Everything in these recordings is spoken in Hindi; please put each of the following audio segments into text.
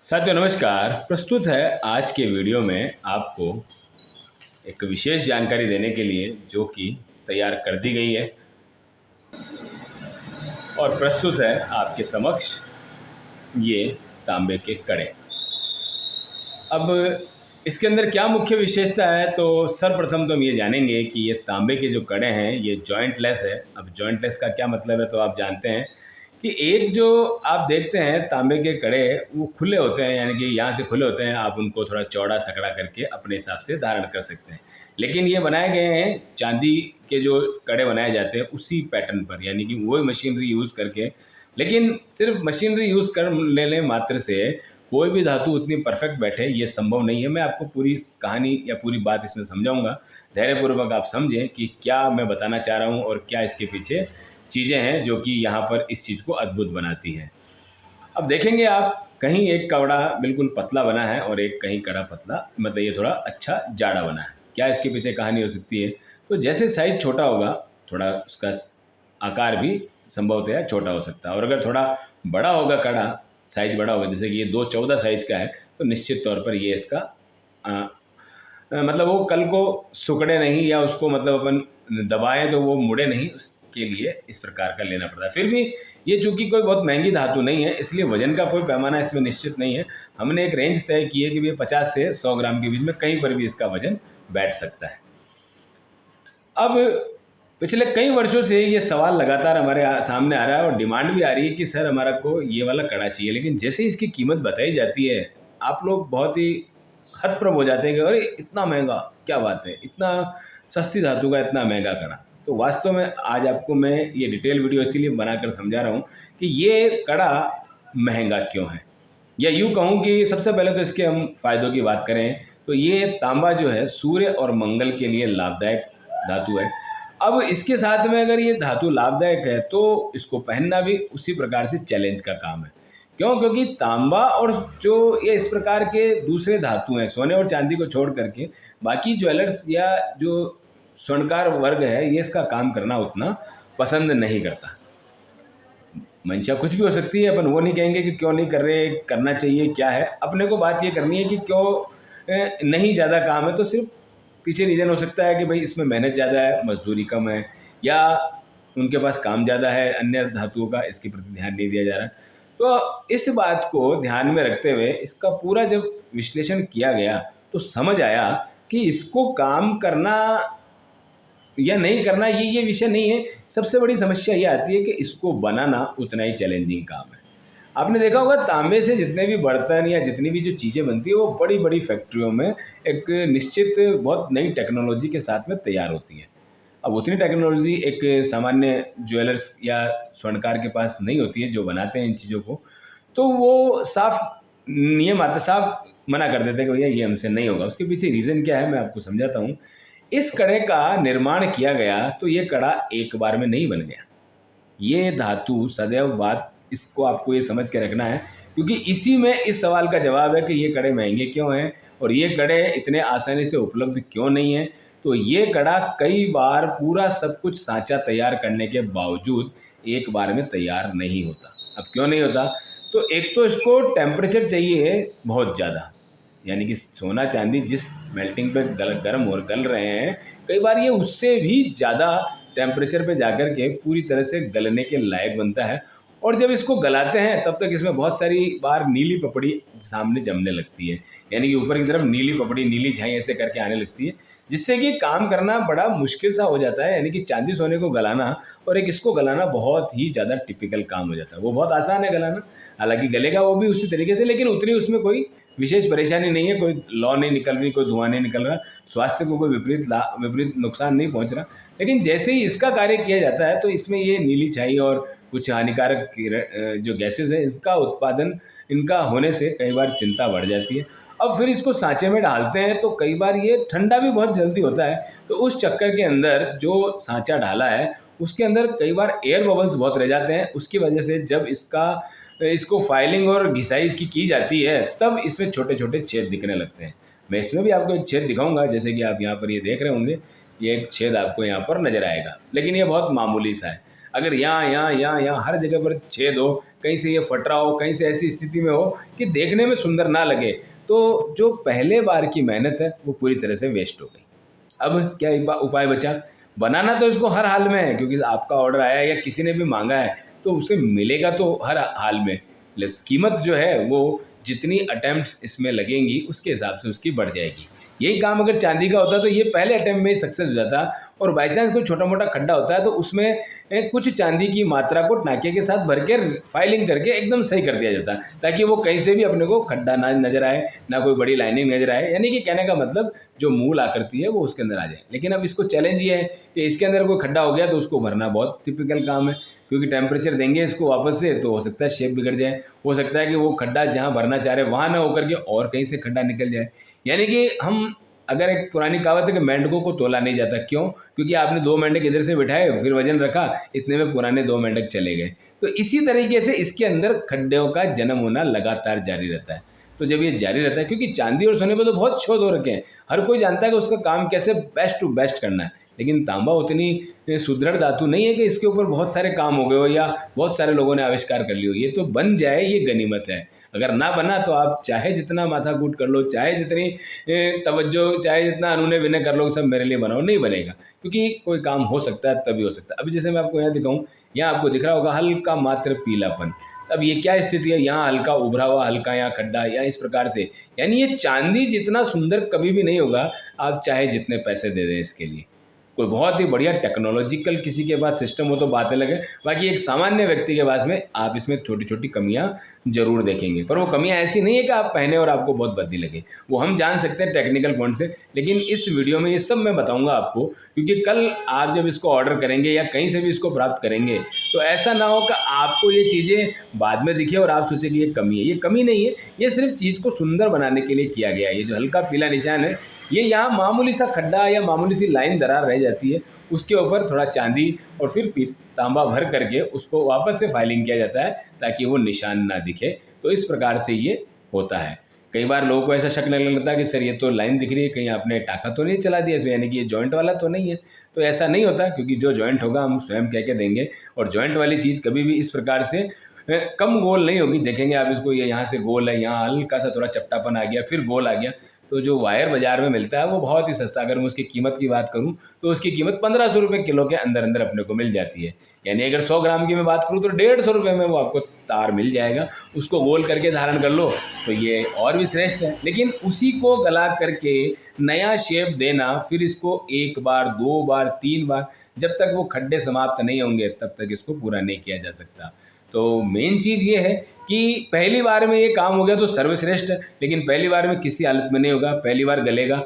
साथियों नमस्कार। प्रस्तुत है आज के वीडियो में आपको एक विशेष जानकारी देने के लिए जो कि तैयार कर दी गई है और प्रस्तुत है आपके समक्ष ये तांबे के कड़े। अब इसके अंदर क्या मुख्य विशेषता है, तो सर्वप्रथम तो हम ये जानेंगे कि ये तांबे के जो कड़े हैं ये जॉइंटलेस है। अब जॉइंटलेस का क्या मतलब है, तो आप जानते हैं कि एक जो आप देखते हैं तांबे के कड़े वो खुले होते हैं, यानी कि यहाँ से खुले होते हैं, आप उनको थोड़ा चौड़ा सकड़ा करके अपने हिसाब से धारण कर सकते हैं। लेकिन ये बनाए गए हैं चांदी के जो कड़े बनाए जाते हैं उसी पैटर्न पर, यानी कि वही मशीनरी यूज़ करके। लेकिन सिर्फ मशीनरी यूज़ कर लेने मात्र से कोई भी धातु उतनी परफेक्ट बैठे ये संभव नहीं है। मैं आपको पूरी कहानी या पूरी बात इसमें समझाऊंगा, धैर्यपूर्वक आप समझें कि क्या मैं बताना चाह रहा हूँ और क्या इसके पीछे चीज़ें हैं जो कि यहाँ पर इस चीज़ को अद्भुत बनाती है। अब देखेंगे आप, कहीं एक कड़ा बिल्कुल पतला बना है और एक कहीं कड़ा पतला, मतलब ये थोड़ा अच्छा जाड़ा बना है। क्या इसके पीछे कहानी हो सकती है? तो जैसे साइज छोटा होगा थोड़ा उसका आकार भी संभवतः छोटा हो सकता है, और अगर थोड़ा बड़ा होगा कड़ा, साइज बड़ा होगा, जैसे कि ये 2.14 साइज का है, तो निश्चित तौर पर ये इसका मतलब वो कल को सुकड़े नहीं या उसको मतलब अपन दबाएं तो वो मुड़े नहीं, उसके लिए इस प्रकार का लेना पड़ता है। फिर भी ये चूँकि कोई बहुत महंगी धातु नहीं है, इसलिए वजन का कोई पैमाना इसमें निश्चित नहीं है। हमने एक रेंज तय की है कि ये 50 से 100 ग्राम के बीच में कहीं पर भी इसका वजन बैठ सकता है। अब पिछले कई वर्षों से ये सवाल लगातार हमारे सामने आ रहा है और डिमांड भी आ रही है कि सर हमारा को ये वाला कड़ा चाहिए, लेकिन जैसे इसकी कीमत बताई जाती है आप लोग बहुत ही हतप्रभ हो जाते हैं कि अरे इतना महंगा, क्या बात है, इतना सस्ती धातु का इतना महंगा कड़ा। तो वास्तव में आज आपको मैं ये डिटेल वीडियो इसीलिए बनाकर समझा रहा हूँ कि ये कड़ा महंगा क्यों है, या यूँ कहूँ कि सबसे पहले तो इसके हम फ़ायदों की बात करें तो ये तांबा जो है सूर्य और मंगल के लिए लाभदायक धातु है। अब इसके साथ में अगर ये धातु लाभदायक है तो इसको पहनना भी उसी प्रकार से चैलेंज का काम है। क्यों? क्योंकि तांबा और जो ये इस प्रकार के दूसरे धातु हैं, सोने और चांदी को छोड़ करके बाकी ज्वेलर्स या जो स्वर्णकार वर्ग है ये इसका काम करना उतना पसंद नहीं करता। मंशा कुछ भी हो सकती है, अपन वो नहीं कहेंगे कि क्यों नहीं कर रहे, करना चाहिए क्या है। अपने को बात ये करनी है कि क्यों नहीं ज़्यादा काम है, तो सिर्फ पीछे रीज़न हो सकता है कि भाई इसमें मेहनत ज़्यादा है, मजदूरी कम है, या उनके पास काम ज़्यादा है, अन्य धातुओं का इसके प्रति ध्यान नहीं दिया जा रहा। तो इस बात को ध्यान में रखते हुए इसका पूरा जब विश्लेषण किया गया तो समझ आया कि इसको काम करना या नहीं करना ये विषय नहीं है। सबसे बड़ी समस्या ये आती है कि इसको बनाना उतना ही चैलेंजिंग काम है। आपने देखा होगा तांबे से जितने भी बर्तन या जितनी भी जो चीज़ें बनती है वो बड़ी बड़ी फैक्ट्रियों में एक निश्चित बहुत नई टेक्नोलॉजी के साथ में तैयार होती है। अब उतनी टेक्नोलॉजी एक सामान्य ज्वेलर्स या स्वर्णकार के पास नहीं होती है जो बनाते हैं इन चीज़ों को, तो वो साफ नियम आते, साफ मना कर देते हैं कि भैया ये हमसे नहीं होगा। उसके पीछे रीज़न क्या है मैं आपको समझाता हूँ। इस कड़े का निर्माण किया गया तो ये कड़ा एक बार में नहीं बन गया। ये धातु सदैव बात इसको आपको ये समझ के रखना है, क्योंकि इसी में इस सवाल का जवाब है कि ये कड़े महंगे क्यों हैं और ये कड़े इतने आसानी से उपलब्ध क्यों नहीं हैं। तो ये कड़ा कई बार पूरा सब कुछ सांचा तैयार करने के बावजूद एक बार में तैयार नहीं होता। अब क्यों नहीं होता? तो एक तो इसको टेम्परेचर चाहिए बहुत ज़्यादा, यानी कि सोना चांदी जिस मेल्टिंग पे गर्म और गल रहे हैं, कई बार ये उससे भी ज़्यादा टेम्परेचर पे जाकर के पूरी तरह से गलने के लायक बनता है। और जब इसको गलाते हैं तब तक इसमें बहुत सारी बार नीली पपड़ी सामने जमने लगती है, यानी कि ऊपर की तरफ नीली पपड़ी, नीली झाई ऐसे करके आने लगती है, जिससे कि काम करना बड़ा मुश्किल सा हो जाता है। यानी कि चांदी सोने को गलाना और एक इसको गलाना बहुत ही ज़्यादा टिपिकल काम हो जाता है। वो बहुत आसान है गलाना, हालांकि गलेगा वो भी उसी तरीके से, लेकिन उतनी उसमें कोई विशेष परेशानी नहीं है, कोई लौ नहीं निकल रही, कोई धुआं नहीं निकल रहा, स्वास्थ्य को कोई विपरीत नुकसान नहीं पहुंच रहा। लेकिन जैसे ही इसका कार्य किया जाता है तो इसमें ये नीली छाई और कुछ हानिकारक जो गैसेस हैं इसका उत्पादन इनका होने से कई बार चिंता बढ़ जाती है। अब फिर इसको सांचे में डालते हैं तो कई बार ये ठंडा भी बहुत जल्दी होता है, तो उस चक्कर के अंदर जो सांचा डाला है उसके अंदर कई बार एयर बबल्स बहुत रह जाते हैं। उसकी वजह से जब इसको फाइलिंग और घिसाई इसकी की जाती है तब इसमें छोटे छोटे छेद दिखने लगते हैं। मैं इसमें भी आपको एक छेद दिखाऊंगा, जैसे कि आप यहाँ पर ये देख रहे होंगे ये एक छेद आपको यहाँ पर नज़र आएगा, लेकिन ये बहुत मामूली सा है। अगर यहाँ हर जगह पर छेद हो, कहीं से ये फट रहा हो, कहीं से ऐसी स्थिति में हो कि देखने में सुंदर ना लगे, तो जो पहले बार की मेहनत है वो पूरी तरह से वेस्ट हो गई। अब क्या उपाय बचा? बनाना तो इसको हर हाल में है, क्योंकि आपका ऑर्डर आया है या किसी ने भी मांगा है तो उसे मिलेगा तो हर हाल में। कीमत जो है वो जितनी अटेम्प्ट्स इसमें लगेंगी उसके हिसाब से उसकी बढ़ जाएगी। यही काम अगर चांदी का होता तो ये पहले अटेम्प्ट में ही सक्सेस हो जाता, और बाई चांस कोई छोटा मोटा खड्डा होता है तो उसमें कुछ चांदी की मात्रा को टाँके के साथ भर के फाइलिंग करके एकदम सही कर दिया जाता, ताकि वो कहीं से भी अपने को खड्डा ना नज़र आए, ना कोई बड़ी लाइनिंग नज़र आए। यानी कि कहने का मतलब जो मूल आकृति है वो उसके अंदर आ जाए। लेकिन अब इसको चैलेंज ये है कि इसके अंदर कोई खड्डा हो गया तो उसको भरना बहुत टिपिकल काम है, क्योंकि टेम्परेचर देंगे इसको वापस से तो हो सकता है शेप बिगड़ जाए, हो सकता है कि वो खड्डा जहाँ भरना चाह रहे वहाँ ना होकर के और कहीं से खड्डा निकल जाए। यानी कि हम, अगर एक पुरानी कहावत है कि मेंढकों को तोला नहीं जाता, क्यों? क्योंकि आपने 2 मेंढक इधर से बिठाए, फिर वजन रखा, इतने में पुराने 2 मेंढक चले गए। तो इसी तरीके से इसके अंदर खड्डों का जन्म होना लगातार जारी रहता है। तो जब ये जारी रहता है, क्योंकि चांदी और सोने पे तो बहुत शोध हो रखे हैं, हर कोई जानता है कि उसका काम कैसे बेस्ट टू बेस्ट करना है, लेकिन तांबा उतनी सुदृढ़ धातु नहीं है कि इसके ऊपर बहुत सारे काम हो गए हो या बहुत सारे लोगों ने आविष्कार कर लियो। ये तो बन जाए ये गनीमत है, अगर ना बना तो आप चाहे जितना माथाकूट कर लो, चाहे जितनी तवज्जो, चाहे जितना अनुनय विनय कर लो, सब मेरे लिए बनाओ, नहीं बनेगा। क्योंकि कोई काम हो सकता है तभी हो सकता है। अभी जैसे मैं आपको यहाँ दिखाऊँ, यहाँ आपको दिख रहा होगा हल्का मात्र पीलापन। अब ये क्या स्थिति है? यहाँ हल्का उभरा हुआ, हल्का यहाँ खड्डा, या इस प्रकार से। यानी ये चांदी जितना सुंदर कभी भी नहीं होगा, आप चाहे जितने पैसे दे दें इसके लिए। कोई बहुत ही बढ़िया टेक्नोलॉजिकल किसी के पास सिस्टम हो तो बात अलग है, बाकी एक सामान्य व्यक्ति के पास में आप इसमें छोटी छोटी कमियां जरूर देखेंगे, पर वो कमियां ऐसी नहीं है कि आप पहने और आपको बहुत भद्दी लगे, वो हम जान सकते हैं टेक्निकल पॉइंट से। लेकिन इस वीडियो में ये सब मैं बताऊंगा आपको, क्योंकि कल आप जब इसको ऑर्डर करेंगे या कहीं से भी इसको प्राप्त करेंगे तो ऐसा ना हो कि आपको ये चीज़ें बाद में दिखे और आप सोचे कि ये कमी है। ये कमी नहीं है, ये सिर्फ चीज़ को सुंदर बनाने के लिए किया गया है। ये जो हल्का पीला निशान है, ये यहाँ मामूली सा खड्डा या मामूली सी लाइन दरार रह जाती है, उसके ऊपर थोड़ा चांदी और फिर तांबा भर करके उसको वापस से फाइलिंग किया जाता है ताकि वो निशान ना दिखे। तो इस प्रकार से ये होता है। कई बार लोगों को ऐसा शक लगने लगता है कि सर ये तो लाइन दिख रही है, कहीं आपने टाका तो नहीं चला दिया इसमें, यानी कि ये जॉइंट वाला तो नहीं है। तो ऐसा नहीं होता, क्योंकि जो जॉइंट होगा हम स्वयं कह के देंगे, और जॉइंट वाली चीज़ कभी भी इस प्रकार से कम गोल नहीं होगी। देखेंगे आप इसको, ये यहाँ से गोल है, यहाँ हल्का सा थोड़ा चपटापन आ गया, फिर गोल आ गया। तो जो वायर बाज़ार में मिलता है वो बहुत ही सस्ता, अगर मैं उसकी कीमत की बात करूं तो उसकी कीमत 1500 रुपये किलो के अंदर अंदर अपने को मिल जाती है। यानी अगर 100 ग्राम की मैं बात करूं तो 150 रुपये में वो आपको तार मिल जाएगा। उसको गोल करके धारण कर लो तो ये और भी श्रेष्ठ है। लेकिन उसी को गला करके नया शेप देना, फिर इसको 1 बार 2 बार 3 बार, जब तक वो खड्डे समाप्त नहीं होंगे तब तक इसको पूरा नहीं किया जा सकता। तो मेन चीज़ ये है कि पहली बार में ये काम हो गया तो सर्वश्रेष्ठ है, लेकिन पहली बार में किसी हालत में नहीं होगा। पहली बार गलेगा,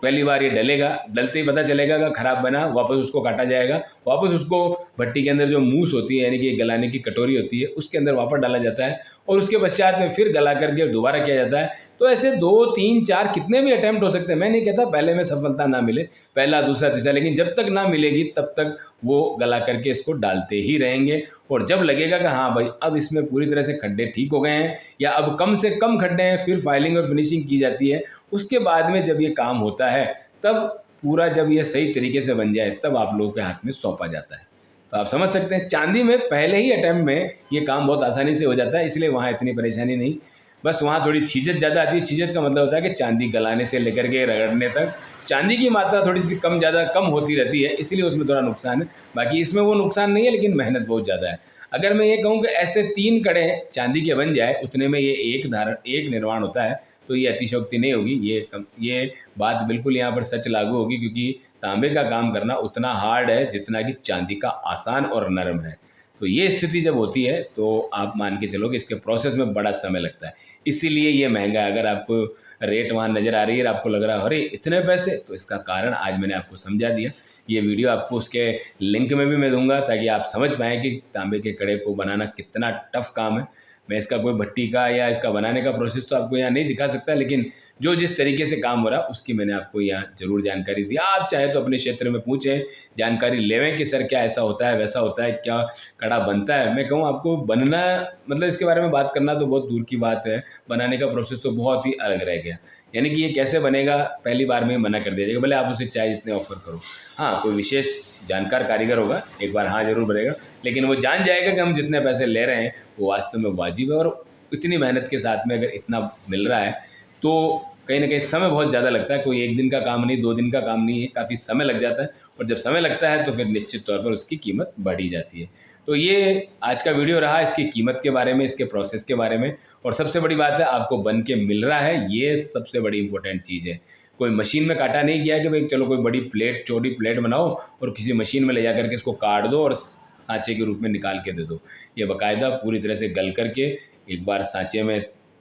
पहली बार ये डलेगा, डलते ही पता चलेगा कि खराब बना, वापस उसको काटा जाएगा, वापस उसको भट्टी के अंदर जो मूस होती है, यानी कि गलाने की कटोरी होती है, उसके अंदर वापस डाला जाता है, और उसके पश्चात में फिर गला करके दोबारा किया जाता है। तो ऐसे 2 3 4 कितने भी अटैम्प्ट हो सकते हैं। मैं नहीं कहता पहले में सफलता ना मिले, पहला दूसरा तीसरा, लेकिन जब तक ना मिलेगी तब तक वो गला करके इसको डालते ही रहेंगे। और जब लगेगा कि हाँ भाई अब इसमें पूरी तरह से खड्डे ठीक हो गए हैं, या अब कम से कम खड्डे हैं, फिर फाइलिंग और फिनिशिंग की जाती है। उसके बाद में जब ये काम होता है, तब पूरा जब ये सही तरीके से बन जाए, तब आप लोगों के हाथ में सौंपा जाता है। तो आप समझ सकते हैं चांदी में पहले ही अटैम्प्ट में ये काम बहुत आसानी से हो जाता है, इसलिए वहाँ इतनी परेशानी नहीं। बस वहाँ थोड़ी छीजत ज़्यादा आती है। छीजत का मतलब होता है कि चांदी गलाने से लेकर के रगड़ने तक चांदी की मात्रा थोड़ी सी कम ज़्यादा कम होती रहती है, इसलिए उसमें थोड़ा नुकसान है। बाकी इसमें वो नुकसान नहीं है, लेकिन मेहनत बहुत ज़्यादा है। अगर मैं ये कहूँ कि ऐसे 3 कड़े चांदी के बन जाए, उतने में ये एक निर्माण होता है, तो ये अतिशयोक्ति नहीं होगी। ये बात बिल्कुल यहाँ पर सच लागू होगी, क्योंकि तांबे का काम करना उतना हार्ड है जितना कि चांदी का आसान और नरम है। तो ये स्थिति जब होती है तो आप मान के चलो कि इसके प्रोसेस में बड़ा समय लगता है, इसीलिए ये महंगा है। अगर आपको रेट वहाँ नज़र आ रही है और आपको लग रहा है अरे इतने पैसे, तो इसका कारण आज मैंने आपको समझा दिया। ये वीडियो आपको उसके लिंक में भी मैं दूंगा, ताकि आप समझ पाएँ कि तांबे के कड़े को बनाना कितना टफ काम है। मैं इसका कोई भट्टी का या इसका बनाने का प्रोसेस तो आपको यहाँ नहीं दिखा सकता, लेकिन जो जिस तरीके से काम हो रहा उसकी मैंने आपको यहाँ ज़रूर जानकारी दी। आप चाहे तो अपने क्षेत्र में पूछें, जानकारी लेवें कि सर क्या ऐसा होता है, वैसा होता है, क्या कड़ा बनता है। मैं कहूँ आपको बनना, मतलब इसके बारे में बात करना तो बहुत दूर की बात है, बनाने का प्रोसेस तो बहुत ही अलग रह गया। यानी कि ये कैसे बनेगा पहली बार में मना कर दिया जाएगा, भले आप उसे चाहे जितने ऑफर करो। हाँ, कोई विशेष जानकार कारीगर होगा, एक बार हाँ जरूर बनेगा, लेकिन वो जान जाएगा कि हम जितने पैसे ले रहे हैं वो वास्तव में वाजिब है, और इतनी मेहनत के साथ में अगर इतना मिल रहा है तो कहीं ना कहीं समय बहुत ज़्यादा लगता है। कोई एक दिन का काम नहीं, 2 दिन का काम नहीं है, काफ़ी समय लग जाता है, और जब समय लगता है तो फिर निश्चित तौर पर उसकी कीमत बढ़ी जाती है। तो ये आज का वीडियो रहा इसकी कीमत के बारे में, इसके प्रोसेस के बारे में, और सबसे बड़ी बात है आपको बन के मिल रहा है, ये सबसे बड़ी इंपॉर्टेंट चीज़ है। कोई मशीन में काटा नहीं गया कि भाई चलो कोई बड़ी प्लेट, चौड़ी प्लेट बनाओ और किसी मशीन में ले जा करके इसको काट दो और सांचे के रूप में निकाल के दे दो। ये बाकायदा पूरी तरह से गल करके एक बार सांचे में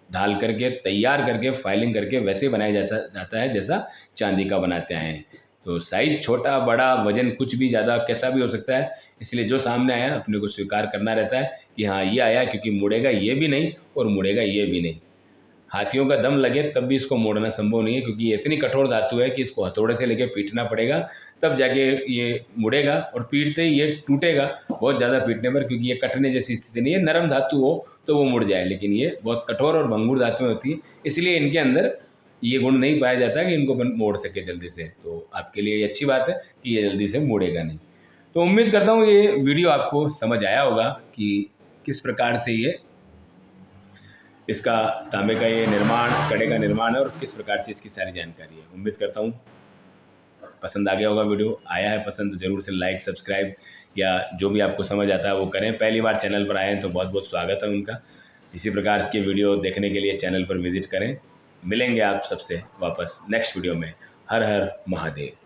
ढाल करके तैयार करके फाइलिंग करके वैसे बनाया जाता है जैसा चांदी का बनाते हैं। तो साइज़ छोटा बड़ा, वजन कुछ भी ज़्यादा कैसा भी हो सकता है, इसलिए जो सामने आया अपने को स्वीकार करना रहता है कि हाँ ये आया, क्योंकि मुड़ेगा ये भी नहीं और मुड़ेगा ये भी नहीं। हाथियों का दम लगे तब भी इसको मोड़ना संभव नहीं है, क्योंकि ये इतनी कठोर धातु है कि इसको हथौड़े से लेकर पीटना पड़ेगा तब जाके ये मुड़ेगा, और पीटते ही ये टूटेगा बहुत ज़्यादा पीटने पर, क्योंकि ये कटने जैसी स्थिति नहीं है। नरम धातु हो तो वो मुड़ जाए, लेकिन ये बहुत कठोर और भंगुर धातुएं होती हैं, इसलिए इनके अंदर ये गुण नहीं पाया जाता कि इनको मोड़ सके जल्दी से। तो आपके लिए ये अच्छी बात है कि ये जल्दी से मुड़ेगा नहीं। तो उम्मीद करता हूँ ये वीडियो आपको समझ आया होगा कि किस प्रकार से ये इसका तांबे का ये निर्माण, कड़े का निर्माण है और किस प्रकार से इसकी सारी जानकारी है। उम्मीद करता हूँ पसंद आ गया होगा। वीडियो आया है पसंद तो ज़रूर से लाइक, सब्सक्राइब या जो भी आपको समझ आता है वो करें। पहली बार चैनल पर आए हैं तो बहुत बहुत स्वागत है उनका। इसी प्रकार के वीडियो देखने के लिए चैनल पर विजिट करें। मिलेंगे आप सबसे वापस नेक्स्ट वीडियो में। हर हर महादेव।